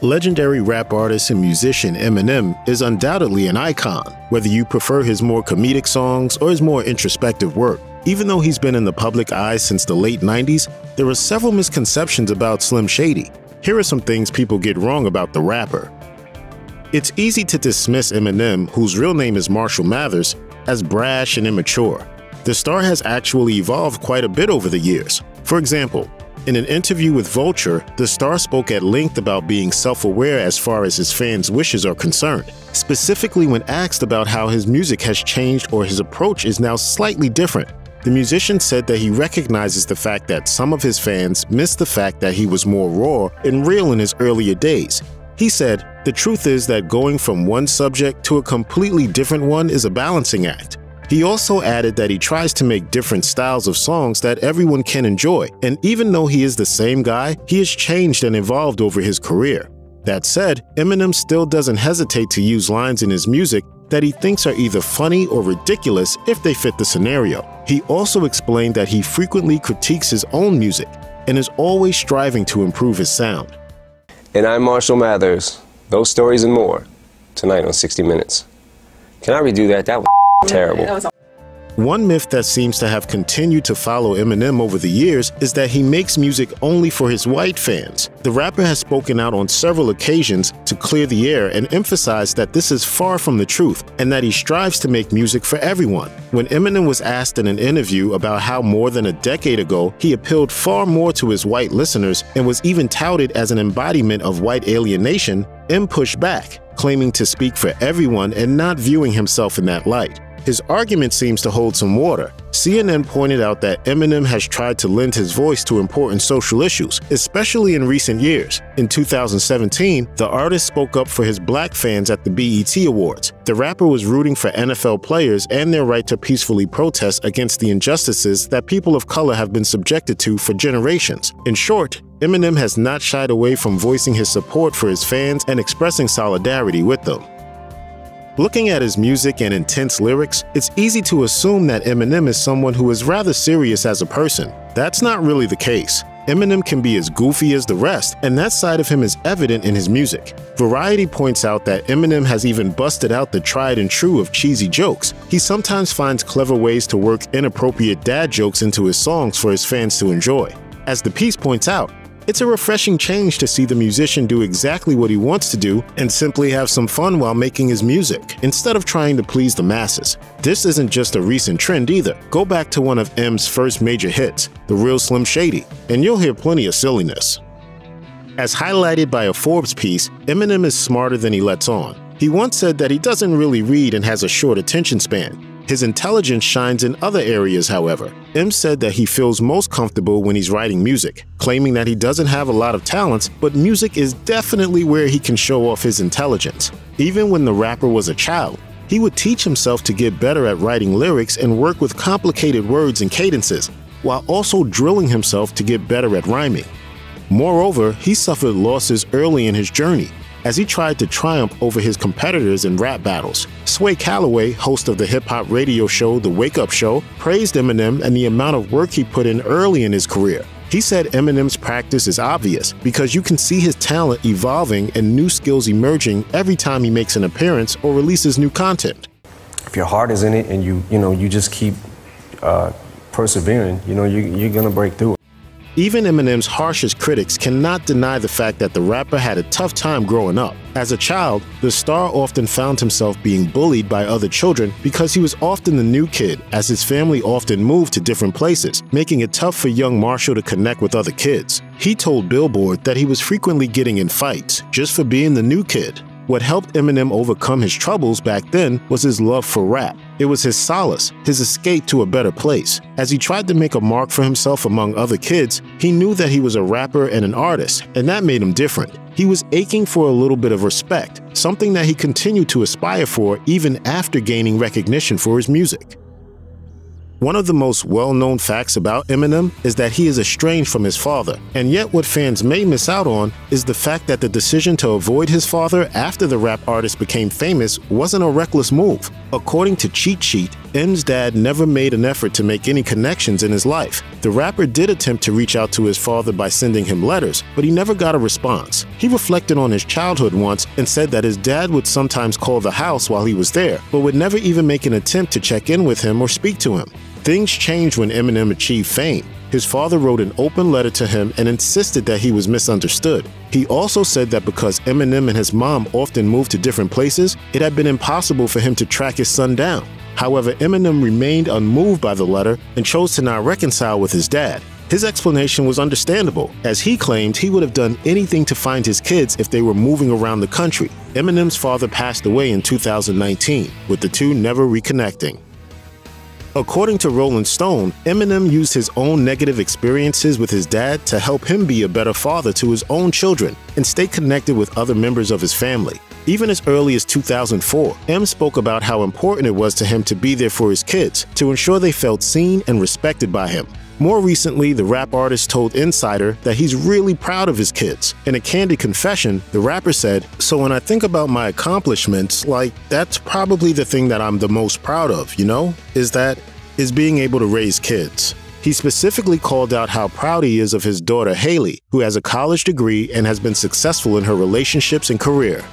Legendary rap artist and musician Eminem is undoubtedly an icon, whether you prefer his more comedic songs or his more introspective work. Even though he's been in the public eye since the late 90s, there are several misconceptions about Slim Shady. Here are some things people get wrong about the rapper. It's easy to dismiss Eminem, whose real name is Marshall Mathers, as brash and immature. The star has actually evolved quite a bit over the years. For example, in an interview with Vulture, the star spoke at length about being self-aware as far as his fans' wishes are concerned, specifically when asked about how his music has changed or his approach is now slightly different. The musician said that he recognizes the fact that some of his fans miss the fact that he was more raw and real in his earlier days. He said, "The truth is that going from one subject to a completely different one is a balancing act." He also added that he tries to make different styles of songs that everyone can enjoy, and even though he is the same guy, he has changed and evolved over his career. That said, Eminem still doesn't hesitate to use lines in his music that he thinks are either funny or ridiculous if they fit the scenario. He also explained that he frequently critiques his own music and is always striving to improve his sound. And I'm Marshall Mathers. Those stories and more, tonight on 60 Minutes. Can I redo that? That was terrible. One myth that seems to have continued to follow Eminem over the years is that he makes music only for his white fans. The rapper has spoken out on several occasions to clear the air and emphasize that this is far from the truth and that he strives to make music for everyone. When Eminem was asked in an interview about how more than a decade ago he appealed far more to his white listeners and was even touted as an embodiment of white alienation, M pushed back, claiming to speak for everyone and not viewing himself in that light. His argument seems to hold some water. CNN pointed out that Eminem has tried to lend his voice to important social issues, especially in recent years. In 2017, the artist spoke up for his black fans at the BET Awards. The rapper was rooting for NFL players and their right to peacefully protest against the injustices that people of color have been subjected to for generations. In short, Eminem has not shied away from voicing his support for his fans and expressing solidarity with them. Looking at his music and intense lyrics, it's easy to assume that Eminem is someone who is rather serious as a person. That's not really the case. Eminem can be as goofy as the rest, and that side of him is evident in his music. Variety points out that Eminem has even busted out the tried and true of cheesy jokes. He sometimes finds clever ways to work inappropriate dad jokes into his songs for his fans to enjoy. As the piece points out, it's a refreshing change to see the musician do exactly what he wants to do and simply have some fun while making his music, instead of trying to please the masses. This isn't just a recent trend either. Go back to one of M's first major hits, The Real Slim Shady, and you'll hear plenty of silliness. As highlighted by a Forbes piece, Eminem is smarter than he lets on. He once said that he doesn't really read and has a short attention span. His intelligence shines in other areas, however. M said that he feels most comfortable when he's writing music, claiming that he doesn't have a lot of talents, but music is definitely where he can show off his intelligence. Even when the rapper was a child, he would teach himself to get better at writing lyrics and work with complicated words and cadences, while also drilling himself to get better at rhyming. Moreover, he suffered losses early in his journey, as he tried to triumph over his competitors in rap battles. Sway Calloway, host of the hip-hop radio show The Wake Up Show, praised Eminem and the amount of work he put in early in his career. He said Eminem's practice is obvious because you can see his talent evolving and new skills emerging every time he makes an appearance or releases new content. If your heart is in it and you just keep persevering, you're gonna break through. Even Eminem's harshest critics cannot deny the fact that the rapper had a tough time growing up. As a child, the star often found himself being bullied by other children because he was often the new kid, as his family often moved to different places, making it tough for young Marshall to connect with other kids. He told Billboard that he was frequently getting in fights just for being the new kid. What helped Eminem overcome his troubles back then was his love for rap. It was his solace, his escape to a better place. As he tried to make a mark for himself among other kids, he knew that he was a rapper and an artist, and that made him different. He was aching for a little bit of respect, something that he continued to aspire for even after gaining recognition for his music. One of the most well-known facts about Eminem is that he is estranged from his father, and yet what fans may miss out on is the fact that the decision to avoid his father after the rap artist became famous wasn't a reckless move. According to Cheat Sheet, M's dad never made an effort to make any connections in his life. The rapper did attempt to reach out to his father by sending him letters, but he never got a response. He reflected on his childhood once and said that his dad would sometimes call the house while he was there, but would never even make an attempt to check in with him or speak to him. Things changed when Eminem achieved fame. His father wrote an open letter to him and insisted that he was misunderstood. He also said that because Eminem and his mom often moved to different places, it had been impossible for him to track his son down. However, Eminem remained unmoved by the letter and chose to not reconcile with his dad. His explanation was understandable, as he claimed he would have done anything to find his kids if they were moving around the country. Eminem's father passed away in 2019, with the two never reconnecting. According to Rolling Stone, Eminem used his own negative experiences with his dad to help him be a better father to his own children and stay connected with other members of his family. Even as early as 2004, M spoke about how important it was to him to be there for his kids, to ensure they felt seen and respected by him. More recently, the rap artist told Insider that he's really proud of his kids. In a candid confession, the rapper said, "So when I think about my accomplishments, that's probably the thing that I'm the most proud of, is being able to raise kids." He specifically called out how proud he is of his daughter Haley, who has a college degree and has been successful in her relationships and career.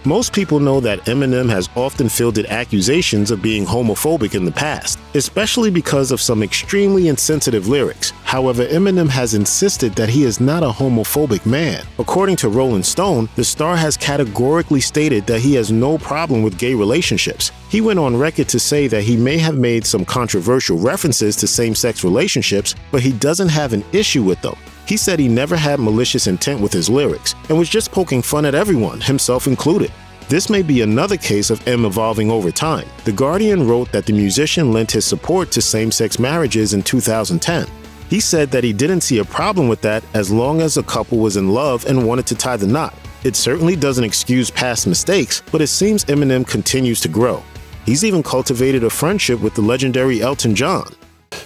Most people know that Eminem has often fielded accusations of being homophobic in the past, especially because of some extremely insensitive lyrics. However, Eminem has insisted that he is not a homophobic man. According to Rolling Stone, the star has categorically stated that he has no problem with gay relationships. He went on record to say that he may have made some controversial references to same-sex relationships, but he doesn't have an issue with them. He said he never had malicious intent with his lyrics and was just poking fun at everyone, himself included. This may be another case of M evolving over time. The Guardian wrote that the musician lent his support to same-sex marriages in 2010. He said that he didn't see a problem with that as long as a couple was in love and wanted to tie the knot. It certainly doesn't excuse past mistakes, but it seems Eminem continues to grow. He's even cultivated a friendship with the legendary Elton John.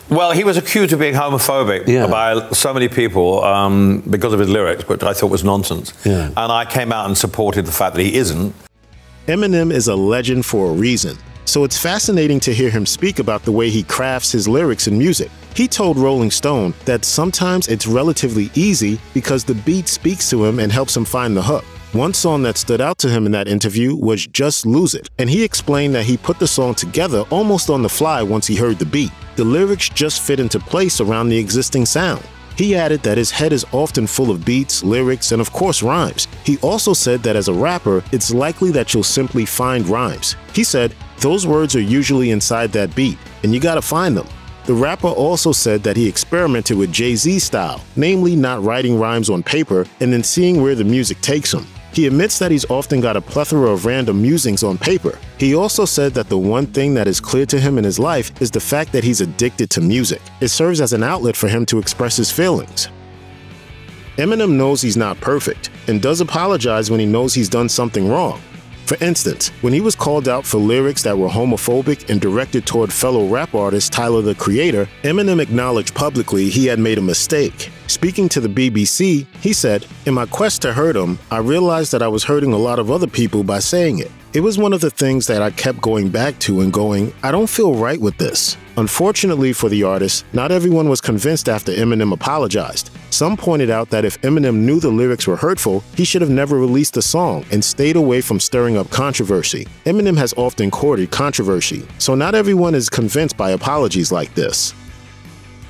Well, he was accused of being homophobic by so many people because of his lyrics, which I thought was nonsense. And I came out and supported the fact that he isn't. Eminem is a legend for a reason, so it's fascinating to hear him speak about the way he crafts his lyrics and music. He told Rolling Stone that sometimes it's relatively easy because the beat speaks to him and helps him find the hook. One song that stood out to him in that interview was Just Lose It, and he explained that he put the song together almost on the fly once he heard the beat. The lyrics just fit into place around the existing sound. He added that his head is often full of beats, lyrics, and of course rhymes. He also said that as a rapper, it's likely that you'll simply find rhymes. He said, "Those words are usually inside that beat, and you gotta find them." The rapper also said that he experimented with Jay-Z style, namely not writing rhymes on paper and then seeing where the music takes him. He admits that he's often got a plethora of random musings on paper. He also said that the one thing that is clear to him in his life is the fact that he's addicted to music. It serves as an outlet for him to express his feelings. Eminem knows he's not perfect and does apologize when he knows he's done something wrong. For instance, when he was called out for lyrics that were homophobic and directed toward fellow rap artist Tyler the Creator, Eminem acknowledged publicly he had made a mistake. Speaking to the BBC, he said, "In my quest to hurt him, I realized that I was hurting a lot of other people by saying it. It was one of the things that I kept going back to and going, I don't feel right with this." Unfortunately for the artist, not everyone was convinced after Eminem apologized. Some pointed out that if Eminem knew the lyrics were hurtful, he should have never released the song and stayed away from stirring up controversy. Eminem has often courted controversy, so not everyone is convinced by apologies like this.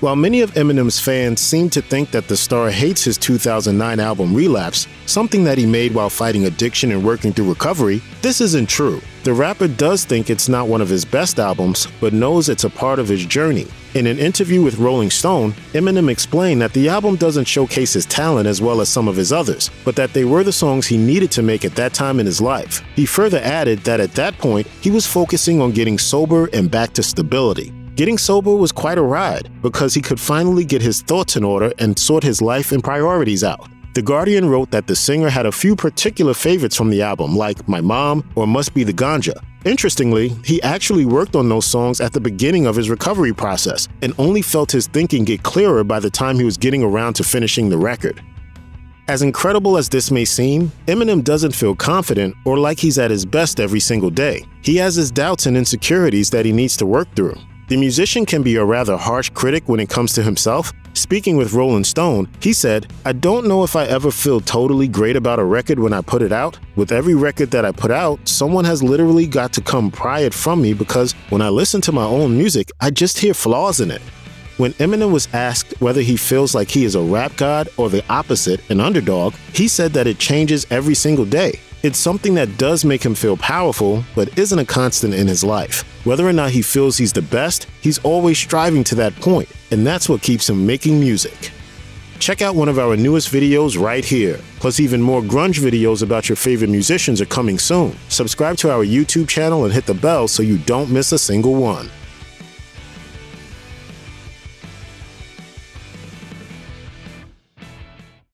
While many of Eminem's fans seem to think that the star hates his 2009 album Relapse, something that he made while fighting addiction and working through recovery, this isn't true. The rapper does think it's not one of his best albums, but knows it's a part of his journey. In an interview with Rolling Stone, Eminem explained that the album doesn't showcase his talent as well as some of his others, but that they were the songs he needed to make at that time in his life. He further added that at that point, he was focusing on getting sober and back to stability. Getting sober was quite a ride because he could finally get his thoughts in order and sort his life and priorities out. The Guardian wrote that the singer had a few particular favorites from the album, like My Mom or Must Be the Ganja. Interestingly, he actually worked on those songs at the beginning of his recovery process and only felt his thinking get clearer by the time he was getting around to finishing the record. As incredible as this may seem, Eminem doesn't feel confident or like he's at his best every single day. He has his doubts and insecurities that he needs to work through. The musician can be a rather harsh critic when it comes to himself. Speaking with Rolling Stone, he said, "I don't know if I ever feel totally great about a record when I put it out. With every record that I put out, someone has literally got to come pry it from me because when I listen to my own music, I just hear flaws in it." When Eminem was asked whether he feels like he is a rap god or the opposite, an underdog, he said that it changes every single day. It's something that does make him feel powerful, but isn't a constant in his life. Whether or not he feels he's the best, he's always striving to that point, and that's what keeps him making music. Check out one of our newest videos right here. Plus, even more grunge videos about your favorite musicians are coming soon. Subscribe to our YouTube channel and hit the bell so you don't miss a single one.